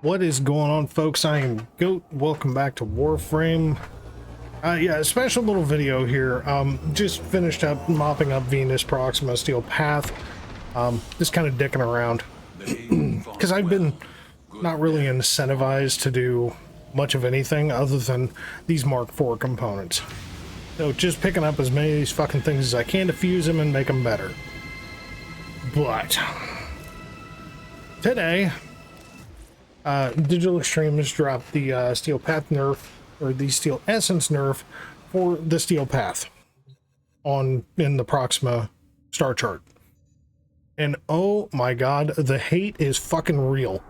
What is going on, folks? I am Goat. Welcome back to Warframe. Yeah, a special little video here. Just finished up mopping up Venus Proxima Steel Path. Just kind of dicking around because I've been not really incentivized to do much of anything other than these Mark IV components. So just picking up as many of these fucking things as I can to fuse them and make them better. But today, Digital Extreme has dropped the Steel Path nerf, or the Steel Essence nerf for the Steel Path in the Proxima star chart. And oh my god, the hate is fucking real.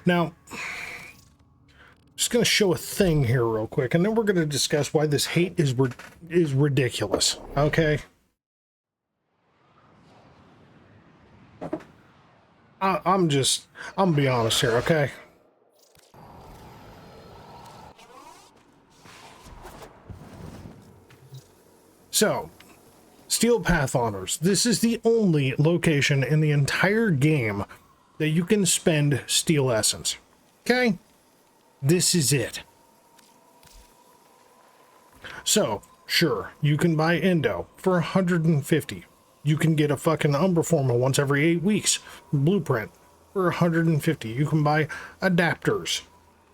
Now, I'm just going to show a thing here real quick, and then we're going to discuss why this hate is ridiculous, okay? I'm gonna be honest here, okay? So, Steel Path Honors. This is the only location in the entire game that you can spend Steel Essence, okay? This is it. So, sure, you can buy Endo for 150. You can get a fucking Umbra Forma once every 8 weeks. Blueprint for 150. You can buy adapters.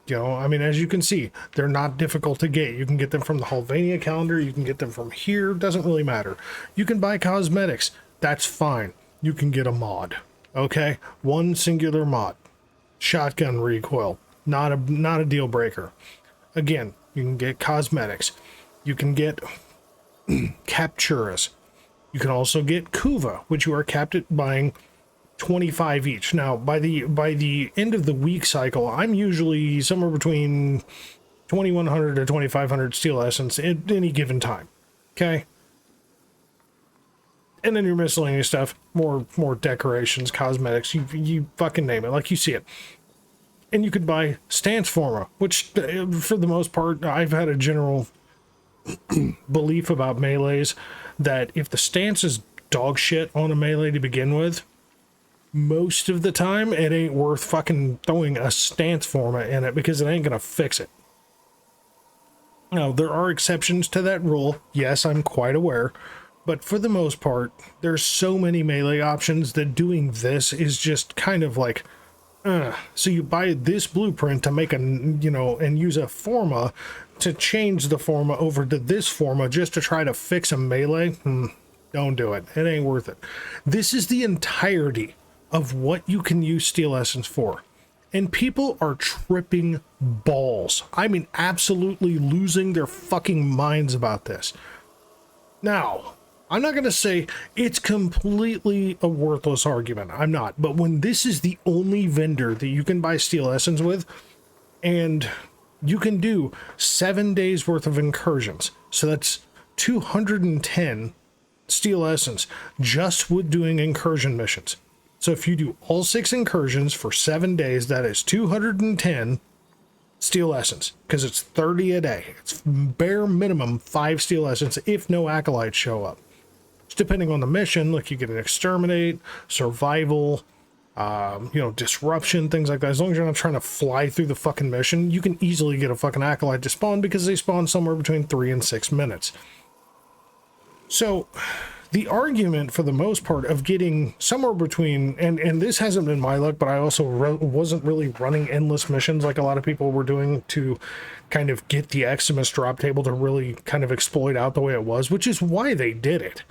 You know, I mean, as you can see, they're not difficult to get. You can get them from the Hulvania calendar. You can get them from here. Doesn't really matter. You can buy cosmetics. That's fine. You can get a mod. Okay? One singular mod. Shotgun recoil. Not a deal breaker. Again, you can get cosmetics. You can get Capturas. You can also get Kuva, which you are capped at buying 25 each. Now, by the end of the week cycle, I'm usually somewhere between 2,100 to 2,500 Steel Essence at any given time. Okay? And then your miscellaneous stuff, more decorations, cosmetics, you fucking name it, like you see it. And you could buy Stance Forma, which, for the most part, I've had a general belief about melees that if the stance is dog shit on a melee to begin with, most of the time it ain't worth fucking throwing a stance forma in it because it ain't gonna fix it. Now, there are exceptions to that rule. Yes, I'm quite aware. But for the most part, there's so many melee options that doing this is just kind of like, so you buy this blueprint to make and use a forma to change the forma over to this forma just to try to fix a melee. Don't do it. It ain't worth it. This is the entirety of what you can use Steel Essence for. And people are tripping balls. I mean, absolutely losing their fucking minds about this. Now, I'm not going to say it's completely a worthless argument. I'm not. But when this is the only vendor that you can buy Steel Essence with, and you can do 7 days worth of incursions, so that's 210 Steel Essence just with doing incursion missions. So if you do all 6 incursions for 7 days, that is 210 Steel Essence, because it's 30 a day. It's bare minimum 5 Steel Essence if no acolytes show up. Depending on the mission, like you get an exterminate, survival, disruption, things like that. As long as you're not trying to fly through the fucking mission, you can easily get a fucking acolyte to spawn because they spawn somewhere between 3 and 6 minutes. So the argument for the most part of getting somewhere between, and this hasn't been my luck, but I also wasn't really running endless missions like a lot of people were doing to kind of get the Eximus drop table to really kind of exploit out the way it was, which is why they did it.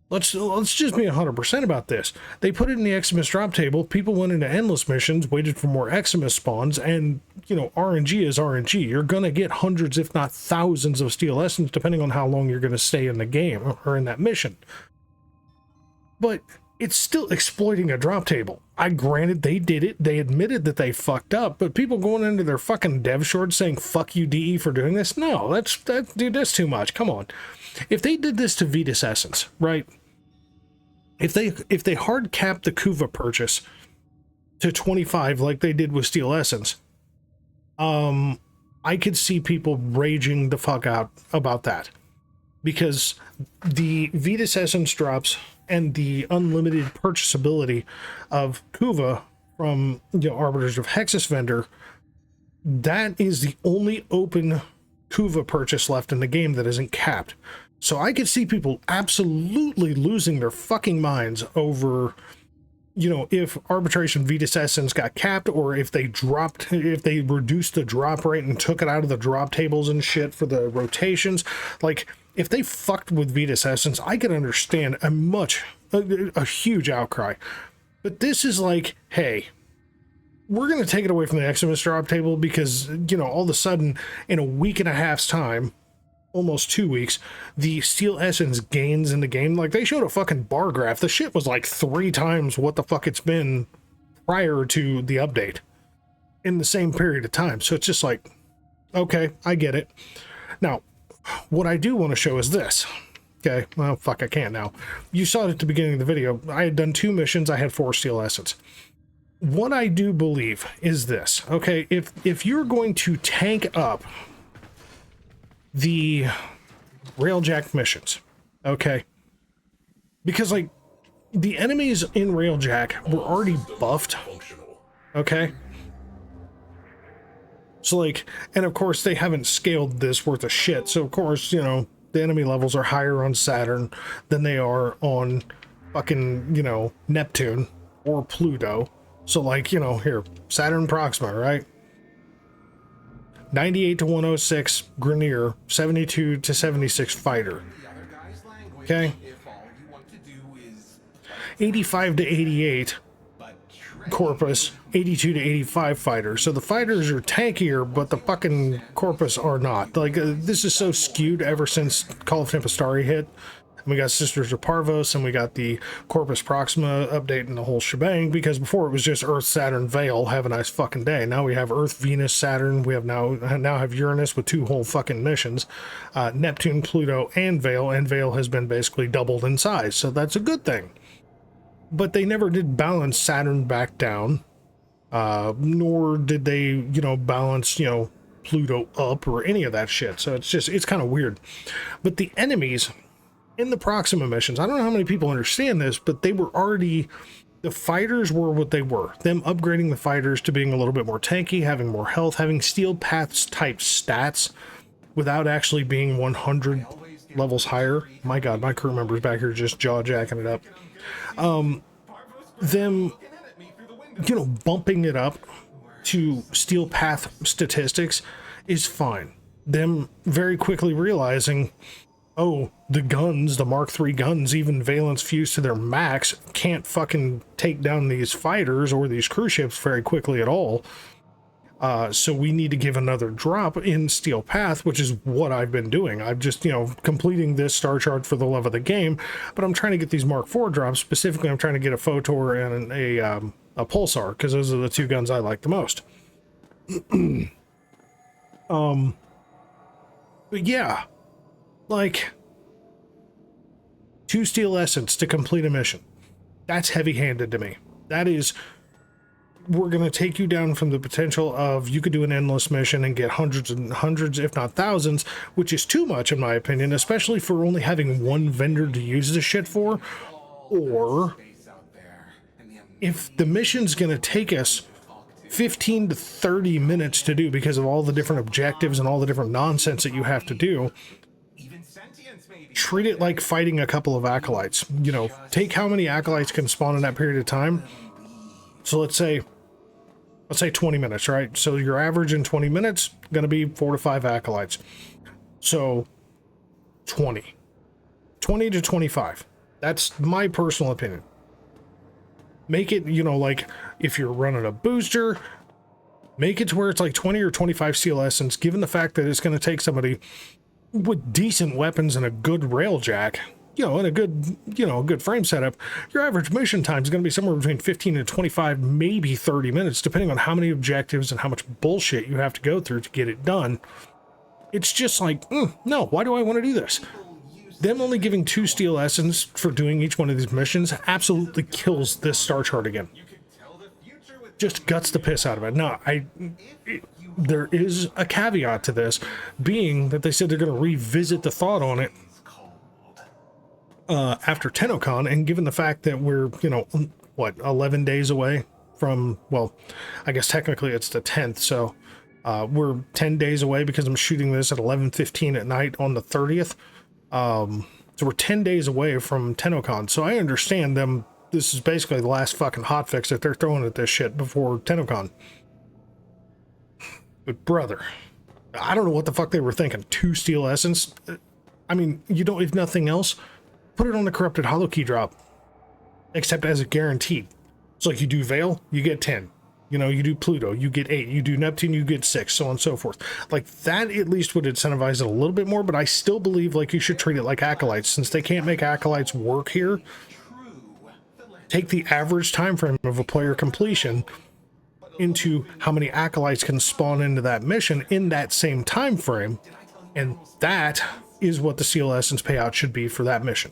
Let's just be 100% about this. They put it in the Eximus drop table, people went into endless missions, waited for more Eximus spawns, and, RNG is RNG. You're going to get hundreds, if not thousands of Steel Essence, depending on how long you're going to stay in the game or in that mission. But it's still exploiting a drop table. Granted, they did it. They admitted that they fucked up, but people going into their fucking dev shorts saying, fuck you, DE, for doing this? No, dude, that's too much. Come on. If they did this to Venus Essence, right? If they hard capped the Kuva purchase to 25 like they did with Steel Essence, I could see people raging the fuck out about that. Because the Venus Essence drops and the unlimited purchasability of Kuva from, you know, Arbiters of Hexus vendor, that is the only open Kuva purchase left in the game that isn't capped. So I could see people absolutely losing their fucking minds over, you know, if Arbitration Vetus Essence got capped, or if they reduced the drop rate and took it out of the drop tables and shit for the rotations. Like, if they fucked with Vetus Essence, I could understand a huge outcry. But this is like, hey, we're going to take it away from the Eximus drop table because, you know, all of a sudden, in a week and a half's time, almost 2 weeks, the Steel Essence gains in the game, like, they showed a fucking bar graph. The shit was like 3 times what the fuck it's been prior to the update in the same period of time. So it's just like, okay, I get it. Now, what I do want to show is this. Okay, well, fuck, I can't now. You saw it at the beginning of the video. I had done 2 missions. I had 4 Steel Essence. What I do believe is this. Okay, if you're going to tank up the Railjack missions, okay, because, like, the enemies in Railjack were already buffed, okay? So, like, and of course they haven't scaled this worth of shit, so of course, you know, the enemy levels are higher on Saturn than they are on fucking, you know, Neptune or Pluto. So, like, you know, here, Saturn Proxima, right? 98 to 106 Grineer, 72 to 76 Fighter. Okay? 85 to 88 Corpus, 82 to 85 Fighter. So the fighters are tankier, but the fucking Corpus are not. Like, this is so skewed ever since Call of Tempestari hit. And we got Sisters of Parvos, and we got the Corpus Proxima update and the whole shebang, because before it was just Earth, Saturn, Vale, have a nice fucking day. Now we have Earth, Venus, Saturn. We have now have Uranus with 2 whole fucking missions. Neptune, Pluto, and Vale has been basically doubled in size, so that's a good thing. But they never did balance Saturn back down, nor did they, you know, balance, you know, Pluto up or any of that shit. So it's kind of weird. But the enemies in the Proxima missions, I don't know how many people understand this, but they were already, the fighters were what they were. Them upgrading the fighters to being a little bit more tanky, having more health, having Steel Paths type stats without actually being 100 levels higher. My God, my crew members back here just jaw-jacking it up. Them, you know, bumping it up to Steel Path statistics is fine. Them very quickly realizing, oh, the guns, the Mark III guns, even valence fused to their max, can't fucking take down these fighters or these cruise ships very quickly at all. So we need to give another drop in Steel Path, which is what I've been doing. I'm just, you know, completing this star chart for the love of the game, but I'm trying to get these Mark IV drops. Specifically, I'm trying to get a Photor and a Pulsar, because those are the 2 guns I like the most. But yeah, like, 2 Steel Essence to complete a mission. That's heavy-handed to me. That is, we're going to take you down from the potential of you could do an endless mission and get hundreds and hundreds, if not thousands, which is too much in my opinion, especially for only having 1 vendor to use this shit for. Or if the mission's going to take us 15 to 30 minutes to do because of all the different objectives and all the different nonsense that you have to do, treat it like fighting a couple of acolytes. You know, take how many acolytes can spawn in that period of time. So let's say 20 minutes, right? So your average in 20 minutes going to be 4 to 5 acolytes. So 20 to 25. That's my personal opinion. Make it, you know, like, if you're running a booster, make it to where it's like 20 or 25 Steel Essence, given the fact that it's going to take somebody with decent weapons and a good railjack, you know, and a good, you know, a good frame setup. Your average mission time is going to be somewhere between 15 and 25, maybe 30 minutes, depending on how many objectives and how much bullshit you have to go through to get it done. It's just like, no, why do I want to do this? Them only giving 2 Steel Essence for doing each one of these missions absolutely kills this star chart again. Just guts the piss out of it. Now, there is a caveat to this, being that they said they're going to revisit the thought on it after TennoCon, and given the fact that we're, you know, what, 11 days away from, well, I guess technically it's the 10th, so we're 10 days away because I'm shooting this at 11:15 at night on the 30th. So we're 10 days away from TennoCon, so I understand them. This is basically the last fucking hotfix that they're throwing at this shit before TennoCon. But brother, I don't know what the fuck they were thinking. 2 Steel Essence? I mean, you don't, if nothing else, put it on the Corrupted Hollow Key drop. Except as a guaranteed. It's like you do Veil, you get 10. You know, you do Pluto, you get 8. You do Neptune, you get 6, so on and so forth. Like, that at least would incentivize it a little bit more, but I still believe, like, you should treat it like Acolytes. Since they can't make Acolytes work here, take the average time frame of a player completion into how many Acolytes can spawn into that mission in that same time frame, and that is what the Steel Essence payout should be for that mission.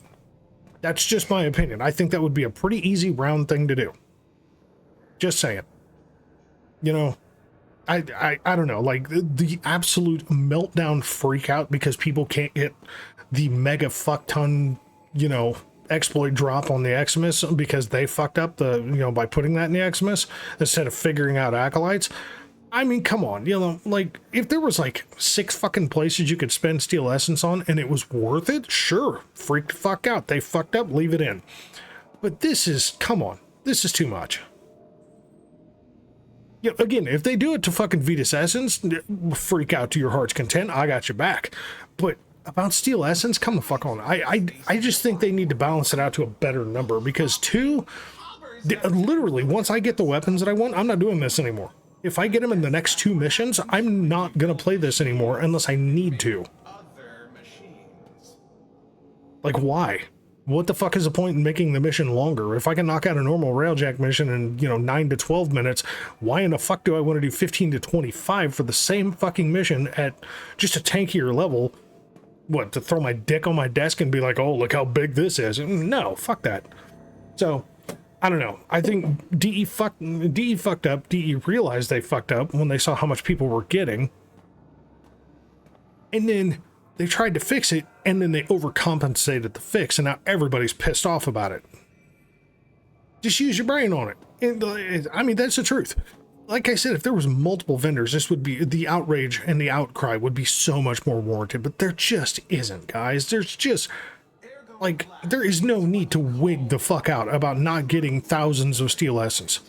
That's just my opinion. I think that would be a pretty easy round thing to do. Just saying. You know, I don't know, like the absolute meltdown freak out because people can't get the mega fuck ton, you know, exploit drop on the Eximus because they fucked up the, you know, by putting that in the Eximus instead of figuring out Acolytes. I mean, come on, you know, like if there was like 6 fucking places you could spend Steel Essence on and it was worth it, sure, freak the fuck out. They fucked up, leave it in. But this is, come on, this is too much. Yeah, again, if they do it to fucking Vetus Essence, freak out to your heart's content, I got your back. But about Steel Essence, come the fuck on. I just think they need to balance it out to a better number, because 2, literally, once I get the weapons that I want, I'm not doing this anymore. If I get them in the next 2 missions, I'm not going to play this anymore unless I need to. Like, why? What the fuck is the point in making the mission longer? If I can knock out a normal Railjack mission in, you know, 9 to 12 minutes, why in the fuck do I want to do 15 to 25 for the same fucking mission at just a tankier level? What, to throw my dick on my desk and be like, oh, look how big this is? No, fuck that. So, I don't know. I think DE fucked up. DE realized they fucked up when they saw how much people were getting. And then they tried to fix it, and then they overcompensated the fix, and now everybody's pissed off about it. Just use your brain on it. And, I mean, that's the truth. Like I said, if there was multiple vendors, this would be, the outrage and the outcry would be so much more warranted, but there just isn't, guys. There's just, like, there is no need to wig the fuck out about not getting thousands of Steel Essence.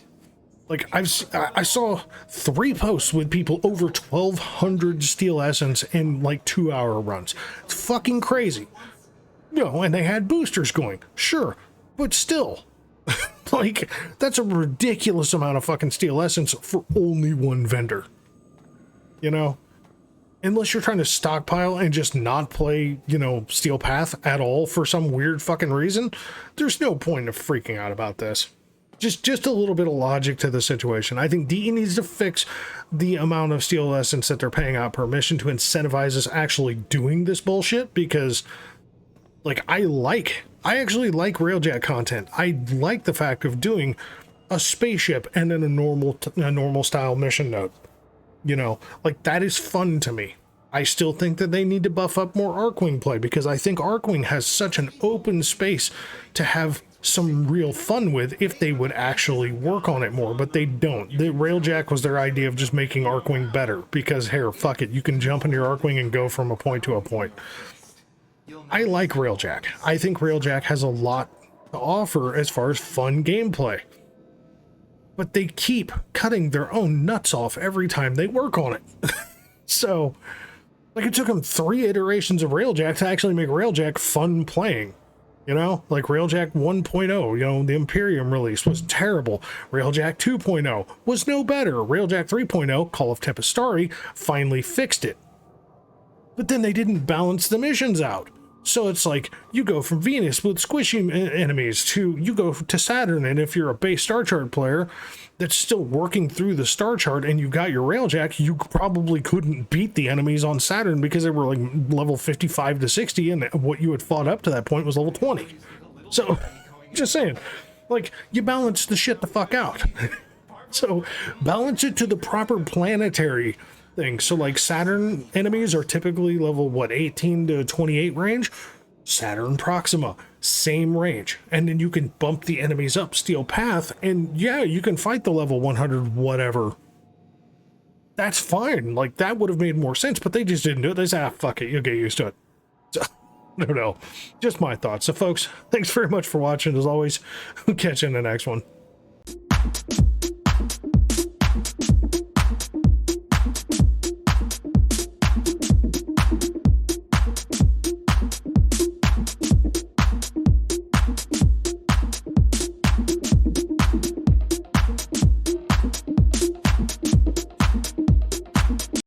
Like, I saw 3 posts with people over 1,200 Steel Essence in, like, 2-hour runs. It's fucking crazy. You know, and they had boosters going. Sure, but still. Like, that's a ridiculous amount of fucking Steel Essence for only one vendor. You know? Unless you're trying to stockpile and just not play, you know, Steel Path at all for some weird fucking reason, there's no point of freaking out about this. Just a little bit of logic to the situation. I think DE needs to fix the amount of Steel Essence that they're paying out per mission to incentivize us actually doing this bullshit, because, like, I actually like Railjack content. I like the fact of doing a spaceship and then a normal style mission node. You know, like, that is fun to me. I still think that they need to buff up more Arcwing play, because I think Arcwing has such an open space to have some real fun with if they would actually work on it more, but they don't. The Railjack was their idea of just making Arcwing better, because, here, fuck it, you can jump in your Arcwing and go from a point to a point. I like Railjack. I think Railjack has a lot to offer as far as fun gameplay. But they keep cutting their own nuts off every time they work on it. So, like, it took them 3 iterations of Railjack to actually make Railjack fun playing. You know, like Railjack 1.0, you know, the Imperium release was terrible. Railjack 2.0 was no better. Railjack 3.0, Call of Tempestari, finally fixed it. But then they didn't balance the missions out. So it's like, you go from Venus with squishy enemies to, you go to Saturn, and if you're a base star chart player that's still working through the star chart and you got your Railjack, you probably couldn't beat the enemies on Saturn because they were like level 55 to 60, and what you had fought up to that point was level 20. So, just saying, like, you balance the shit the fuck out. So, balance it to the proper planetary thing. So, like, Saturn enemies are typically level, what, 18 to 28 range? Saturn Proxima. same range, and then you can bump the enemies up steel path, and yeah, you can fight the level 100 whatever. That's fine. Like, that would have made more sense, but they just didn't do it. They said, ah, fuck it, you'll get used to it. So, I don't know. Just my thoughts. So folks, thanks very much for watching. As always, we'll catch you in the next one.